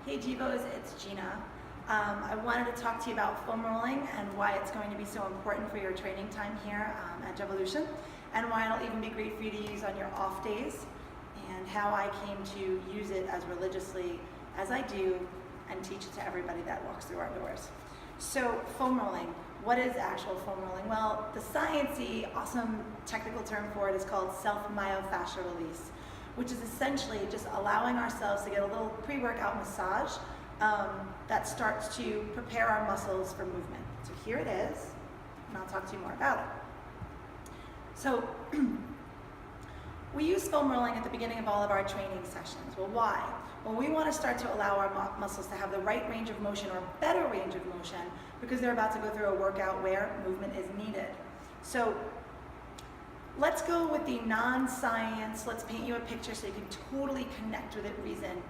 Hey Givos, it's Gina. I wanted to talk to you about foam rolling and why it's going to be so important for your training time here at Jevolution, and why it'll even be great for you to use on your off days, and how I came to use it as religiously as I do and teach it to everybody that walks through our doors. So foam rolling, what is actual foam rolling? Well, the sciencey, awesome technical term for it is called self-myofascial release, which is essentially just allowing ourselves to get a little pre-workout massage that starts to prepare our muscles for movement. So here it is, and I'll talk to you more about it. So we use foam rolling at the beginning of all of our training sessions. Well, why? Well, we want to start to allow our muscles to have the right range of motion, or better range of motion, because they're about to go through a workout where movement is needed. So let's go with the non-science, let's paint you a picture so you can totally connect with it, reason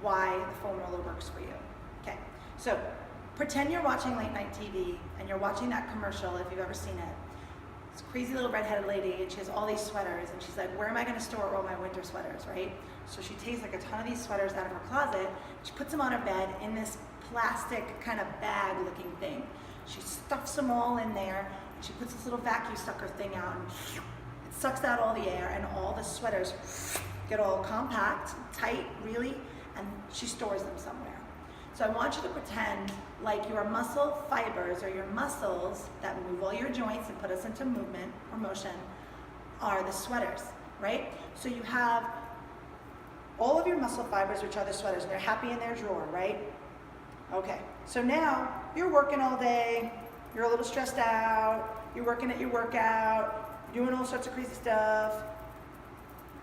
why the foam roller works for you. Okay, so pretend you're watching late night TV and you're watching that commercial, if you've ever seen it. This crazy little redheaded lady, and she has all these sweaters, and she's like, where am I gonna store all my winter sweaters, right? So she takes like a ton of these sweaters out of her closet, she puts them on her bed in this plastic kind of bag looking thing. She stuffs them all in there, and she puts this little vacuum sucker thing out, and it sucks out all the air, and all the sweaters get all compact, tight, really, and she stores them somewhere. So I want you to pretend like your muscle fibers, or your muscles that move all your joints and put us into movement or motion, are the sweaters, right? So you have all of your muscle fibers, which are the sweaters, and they're happy in their drawer, right? Okay, so now you're working all day, you're a little stressed out, you're working at your workout, you're doing all sorts of crazy stuff,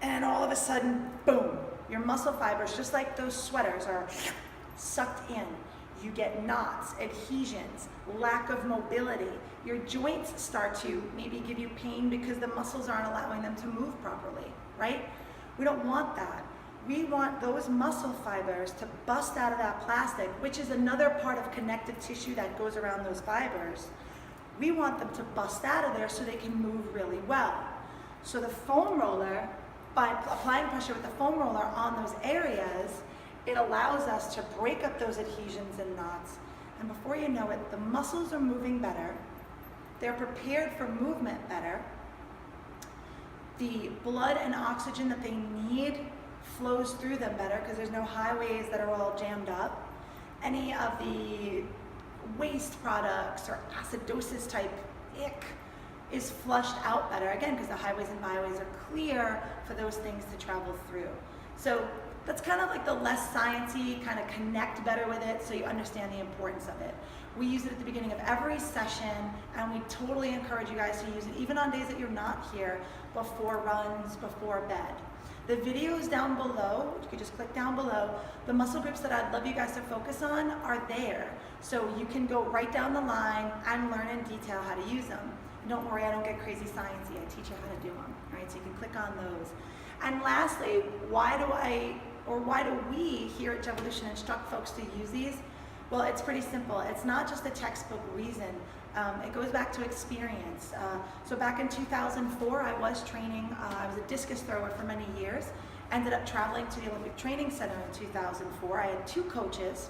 and all of a sudden, boom, your muscle fibers, just like those sweaters, are sucked in. You get knots, adhesions, lack of mobility. Your joints start to maybe give you pain because the muscles aren't allowing them to move properly, right? We don't want that. We want those muscle fibers to bust out of that plastic, which is another part of connective tissue that goes around those fibers. We want them to bust out of there so they can move really well. So the foam roller, by applying pressure with the foam roller on those areas, it allows us to break up those adhesions and knots. And before you know it, the muscles are moving better. They're prepared for movement better. The blood and oxygen that they need flows through them better because there's no highways that are all jammed up. Any of the waste products or acidosis type ick is flushed out better, again, because the highways and byways are clear for those things to travel through. So that's kind of like the less sciencey, kind of connect better with it so you understand the importance of it. We use it at the beginning of every session, and we totally encourage you guys to use it even on days that you're not here, before runs, before bed. The videos down below, you can just click down below, the muscle groups that I'd love you guys to focus on are there. So you can go right down the line and learn in detail how to use them. And don't worry, I don't get crazy sciencey, I teach you how to do them, right? So you can click on those. And lastly, why do we here at Jevolution instruct folks to use these? Well, it's pretty simple. It's not just a textbook reason. It goes back to experience. So back in 2004, I was training. I was a discus thrower for many years. Ended up traveling to the Olympic Training Center in 2004. I had 2 coaches,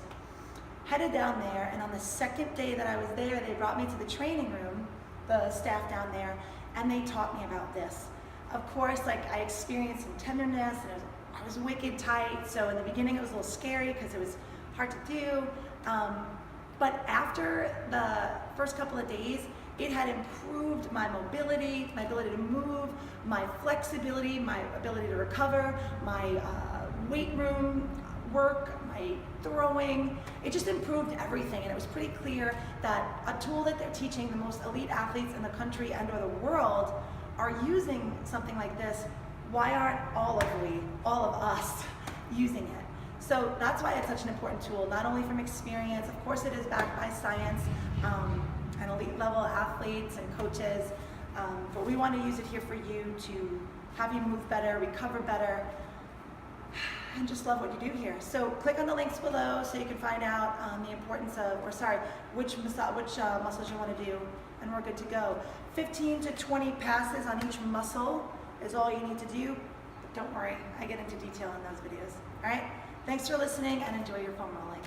headed down there, and on the second day that I was there, they brought me to the training room, the staff down there, and they taught me about this. Of course, like, I experienced some tenderness, and I was wicked tight, so in the beginning it was a little scary because it was hard to do. But after the first couple of days, it had improved my mobility, my ability to move, my flexibility, my ability to recover, my weight room work, my throwing. It just improved everything, and it was pretty clear that a tool that they're teaching the most elite athletes in the country and or the world are using something like this. Why aren't all of us using it? So that's why it's such an important tool, not only from experience, of course it is backed by science and elite level athletes and coaches, but we want to use it here for you to have you move better, recover better, and just love what you do here. So click on the links below so you can find out the importance of, which muscles you want to do, and we're good to go. 15 to 20 passes on each muscle is all you need to do. But don't worry, I get into detail in those videos. All right? Thanks for listening and enjoy your foam rolling.